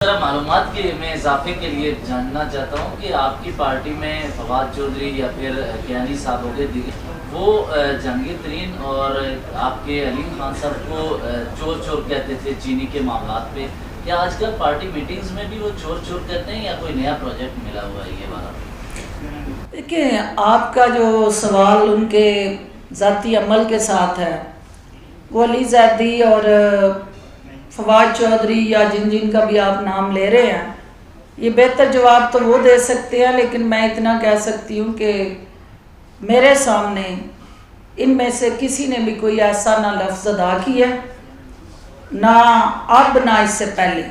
معلومات کے میں اضافے کے لیے جاننا چاہتا ہوں کہ آپ کی پارٹی میں فواد چودھری یا پھر کیانی صاحب ہو گئے دیگر وہ جہانگیر ترین اور آپ کے علیم خان صاحب کو چور چور کہتے تھے چینی کے معاملات پہ. کیا آج کل پارٹی میٹنگز میں بھی وہ چور چور کہتے ہیں یا کوئی نیا پروجیکٹ ملا ہوا ہے یہ والا؟ دیکھیں، آپ کا جو سوال ان کے ذاتی عمل کے ساتھ ہے، وہ علی زیدی اور فواد چودھری یا جن کا بھی آپ نام لے رہے ہیں، یہ بہتر جواب تو وہ دے سکتے ہیں، لیکن میں اتنا کہہ سکتی ہوں کہ میرے سامنے ان میں سے کسی نے بھی کوئی ایسا نہ لفظ ادا کیا نہ اب نہ اس سے پہلے.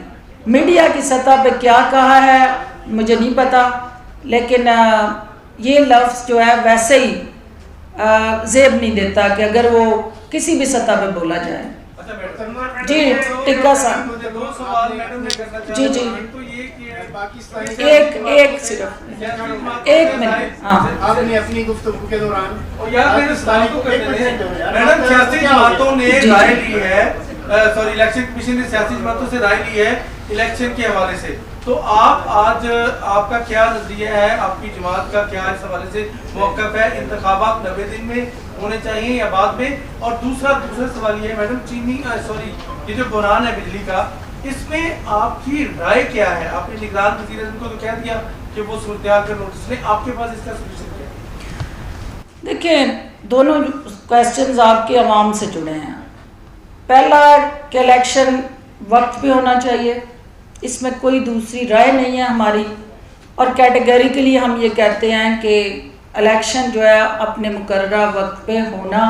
میڈیا کی سطح پہ کیا کہا ہے مجھے نہیں پتا، لیکن یہ لفظ جو ہے ویسے ہی زیب نہیں دیتا کہ اگر وہ کسی بھی سطح پہ بولا جائے. جی ٹکا صاحب، جی ایک صرف ایک منٹ. آپ نے اپنی گفتگو کے دوران میڈم سیاسی جماعتوں نے رائے لی ہے، سوری الیکشن کمیشن نے سیاسی جماعتوں سے رائے لی ہے الیکشن کے حوالے سے، تو آپ آج آپ کا کیا نظریہ ہے، آپ کی جماعت کا کیا اس حوالے سے موقف ہے؟ انتخابات 90 دن میں ہونے چاہیے یا بعد میں؟ اور دوسرا سوال یہ ہے میڈم، یہ جو بحران ہے بجلی کا، اس میں آپ کی رائے کیا ہے؟ آپ نے نگران وزیر اعظم کو تو کہہ دیا کہ وہ صورتحال کا نوٹس لیں، آپ کے پاس اس کا سولوشن کیا ہے؟ دیکھیں، دونوں کویسچنز آپ کے عوام سے جڑے ہیں. پہلا کہ الیکشن وقت پہ ہونا چاہیے، اس میں کوئی دوسری رائے نہیں ہے ہماری، اور کیٹیگریکلی ہم یہ کہتے ہیں کہ الیکشن جو ہے اپنے مقررہ وقت پہ ہونا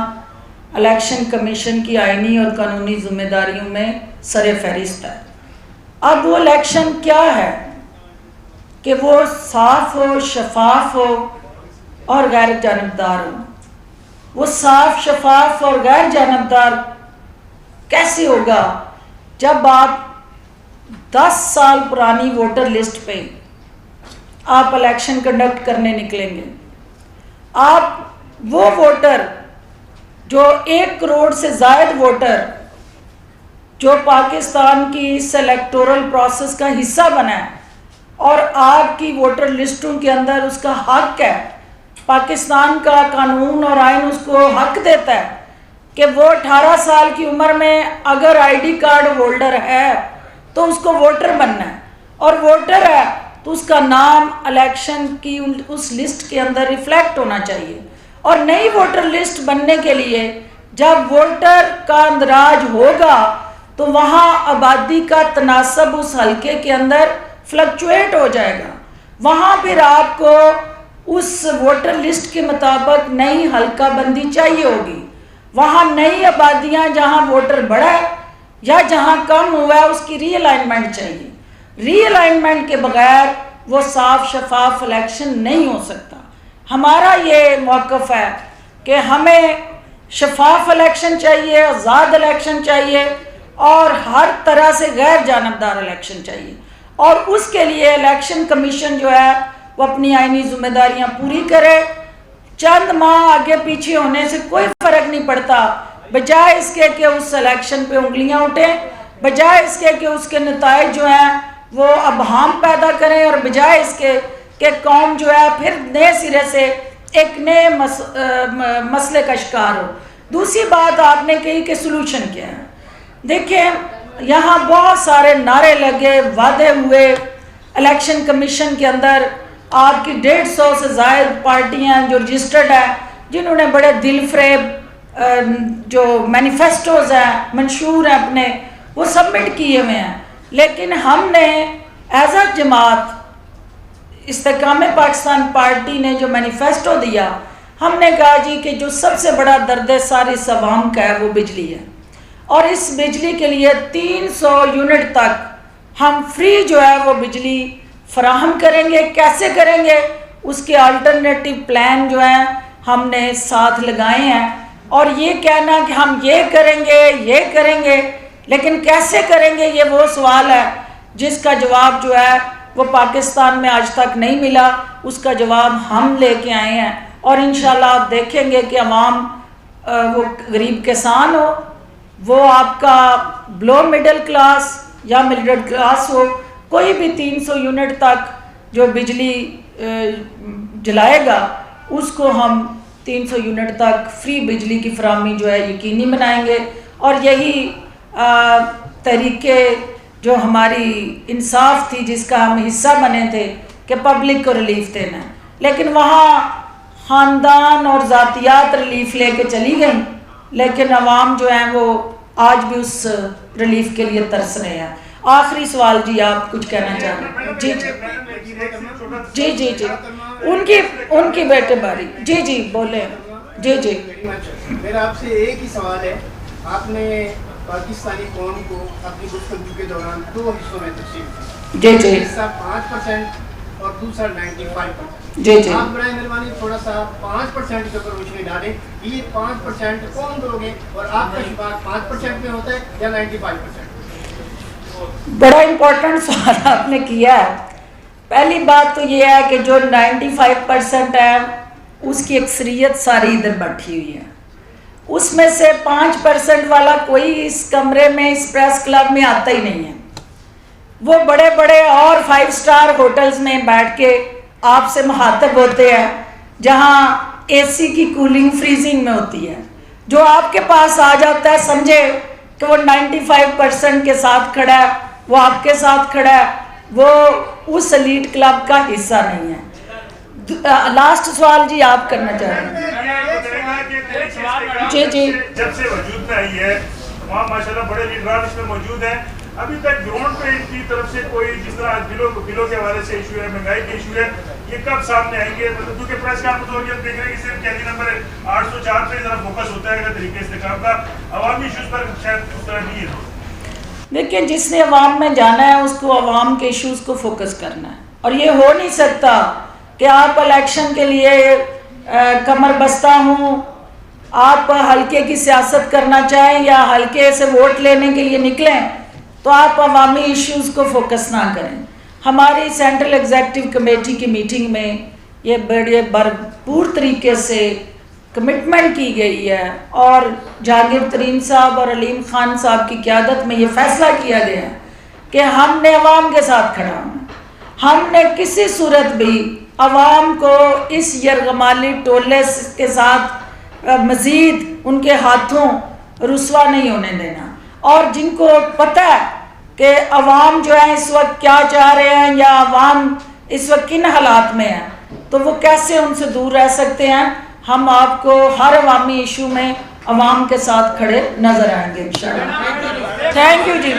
الیکشن کمیشن کی آئینی اور قانونی ذمہ داریوں میں سر فہرست ہے. اب وہ الیکشن کیا ہے کہ وہ صاف ہو، شفاف ہو اور غیر جانبدار ہو. وہ صاف، شفاف اور غیر جانبدار کیسے ہوگا جب آپ 10 سال پرانی ووٹر لسٹ پہ آپ الیکشن کنڈکٹ کرنے نکلیں گے. آپ وہ ووٹر جو 1 کروڑ سے زائد ووٹر جو پاکستان کی اس الیکٹورل پروسیس کا حصہ بنا ہے اور آپ کی ووٹر لسٹوں کے اندر اس کا حق ہے، پاکستان کا قانون اور آئین اس کو حق دیتا ہے کہ وہ 18 سال کی عمر میں اگر آئی ڈی کارڈ ہولڈر ہے تو اس کو ووٹر بننا ہے، اور ووٹر ہے تو اس کا نام الیکشن کی اس لسٹ کے اندر ریفلیکٹ ہونا چاہیے. اور نئی ووٹر لسٹ بننے کے لیے جب ووٹر کا اندراج ہوگا تو وہاں آبادی کا تناسب اس حلقے کے اندر فلکچویٹ ہو جائے گا. وہاں پھر آپ کو اس ووٹر لسٹ کے مطابق نئی حلقہ بندی چاہیے ہوگی. وہاں نئی آبادیاں جہاں ووٹر بڑھا ہے یا جہاں کم ہوا ہے اس کی ری الائنمنٹ چاہیے. ری الائنمنٹ کے بغیر وہ صاف شفاف الیکشن نہیں ہو سکتا. ہمارا یہ موقف ہے کہ ہمیں شفاف الیکشن چاہیے، آزاد الیکشن چاہیے اور ہر طرح سے غیر جانبدار الیکشن چاہیے. اور اس کے لیے الیکشن کمیشن جو ہے وہ اپنی آئینی ذمہ داریاں پوری کرے. چند ماہ آگے پیچھے ہونے سے کوئی فرق نہیں پڑتا، بجائے اس کے کہ اس الیکشن پہ انگلیاں اٹھیں، بجائے اس کے کہ اس کے نتائج جو ہیں وہ ابہام پیدا کریں، اور بجائے اس کے کہ قوم جو ہے پھر نئے سرے سے ایک نئے مسئلے کا شکار ہو. دوسری بات آپ نے کہی کہ سلوشن کیا ہے. دیکھیں، یہاں بہت سارے نعرے لگے، وعدے ہوئے. الیکشن کمیشن کے اندر آپ کی 150 سے زائد پارٹیاں جو رجسٹرڈ ہیں، جنہوں نے بڑے دل فریب جو مینیفیسٹوز ہیں منشور ہیں اپنے، وہ سبمٹ کیے ہوئے ہیں. لیکن ہم نے ایز اے جماعت استحکام پاکستان پارٹی نے جو مینیفیسٹو دیا، ہم نے کہا جی کہ جو سب سے بڑا درد ساری عوام کا ہے وہ بجلی ہے، اور اس بجلی کے لیے 300 یونٹ تک ہم فری جو ہے وہ بجلی فراہم کریں گے. کیسے کریں گے؟ اس کے آلٹرنیٹو پلان جو ہیں ہم نے ساتھ لگائے ہیں. اور یہ کہنا کہ ہم یہ کریں گے لیکن کیسے کریں گے، یہ وہ سوال ہے جس کا جواب جو ہے وہ پاکستان میں آج تک نہیں ملا. اس کا جواب ہم لے کے آئے ہیں، اور انشاءاللہ آپ دیکھیں گے کہ عوام، وہ غریب کسان ہو، وہ آپ کا بلو مڈل کلاس یا مڈل کلاس ہو، کوئی بھی 300 یونٹ تک جو بجلی جلائے گا اس کو ہم 300 یونٹ تک فری بجلی کی فراہمی جو ہے یقینی بنائیں گے. اور یہی طریقے جو ہماری انصاف تھی جس کا ہم حصہ بنے تھے کہ پبلک کو ریلیف دینا ہے، لیکن وہاں خاندان اور ذاتیات ریلیف لے کے چلی گئیں، لیکن عوام جو ہیں وہ آج بھی اس ریلیف کے لیے ترس رہے ہیں. آخری سوال جی، آپ کچھ کہنا چاہیں گے؟ جی جی جی جی جی ان کی بیٹے باری. جی جی بولیں. جی جی میرا آپ سے ایک ہی سوال ہے. آپ نے پاکستانی قوم کو اپنی گفتگو کے دوران 2 حصوں میں تقسیم کیا. جی جی حصہ 5% اور دوسرا 95%. جی جی آپ برائے مہربانی تھوڑا سا 5% کے اوپر روشنی ڈالیں. یہ 5% کون لوگ ہیں اور آپ کا شمار 5% میں ہوتا ہے یا 95%؟ بڑا امپورٹنٹ سوال آپ نے کیا ہے. پہلی بات تو یہ ہے کہ جو 95% ہے اس کی اکثریت ساری ادھر بیٹھی ہوئی ہے. اس میں سے 5% والا کوئی اس کمرے میں اس پریس کلب میں آتا ہی نہیں ہے. وہ بڑے بڑے اور 5 اسٹار ہوٹلز میں بیٹھ کے آپ سے مخاطب ہوتے ہیں جہاں اے سی کی کولنگ فریزنگ میں ہوتی ہے. جو آپ کے پاس آ جاتا ہے سمجھے کہ وہ 95% کے ساتھ کھڑا ہے، وہ آپ کے ساتھ کھڑا ہے، وہ اس ایلیٹ کلب کا حصہ نہیں ہے. لاسٹ سوال جی آپ کرنا چاہیں گے؟ جی جی جب سے وجود میں آئی ہے وہاں ماشاءاللہ بڑے لیڈران اس میں موجود ہیں. ابھی تک گراؤنڈ پہ ان کی طرف سے کوئی جس طرح بلوں کے حوالے سے ایشو ہے، مہنگائی کے ایشو ہے، یہ کب سامنے آئیں گے؟ مطلب کیونکہ پریس کانفرنس ہو گئی، ہم دیکھ رہے ہیں کہ صرف قیدی نمبر 804 پہ ذرا فوکس ہوتا ہے طریقے استحکام کا، عوامی ایشوز پر شاید اس طرح نہیں ہے. دیکھیں جس نے عوام میں جانا ہے اس کو عوام کے ایشوز کو فوکس کرنا ہے. اور یہ ہو نہیں سکتا کہ آپ الیکشن کے لیے کمر بستہ ہوں، آپ حلقے کی سیاست کرنا چاہیں یا حلقے سے ووٹ لینے کے لیے نکلیں تو آپ عوامی ایشوز کو فوکس نہ کریں. ہماری سینٹرل ایگزیکٹو کمیٹی کی میٹنگ میں یہ بڑے بھرپور طریقے سے کمٹمنٹ کی گئی ہے اور جہانگیر ترین صاحب اور علیم خان صاحب کی قیادت میں یہ فیصلہ کیا گیا ہے کہ ہم نے عوام کے ساتھ کھڑا ہونا. ہم نے کسی صورت بھی عوام کو اس یرغمالی ٹولے کے ساتھ مزید ان کے ہاتھوں رسوا نہیں ہونے دینا. اور جن کو پتہ ہے کہ عوام جو ہے اس وقت کیا چاہ رہے ہیں یا عوام اس وقت کن حالات میں ہے تو وہ کیسے ان سے دور رہ سکتے ہیں. ہم آپ کو ہر عوامی ایشو میں عوام کے ساتھ کھڑے نظر آئیں گے انشاءاللہ. Thank you G.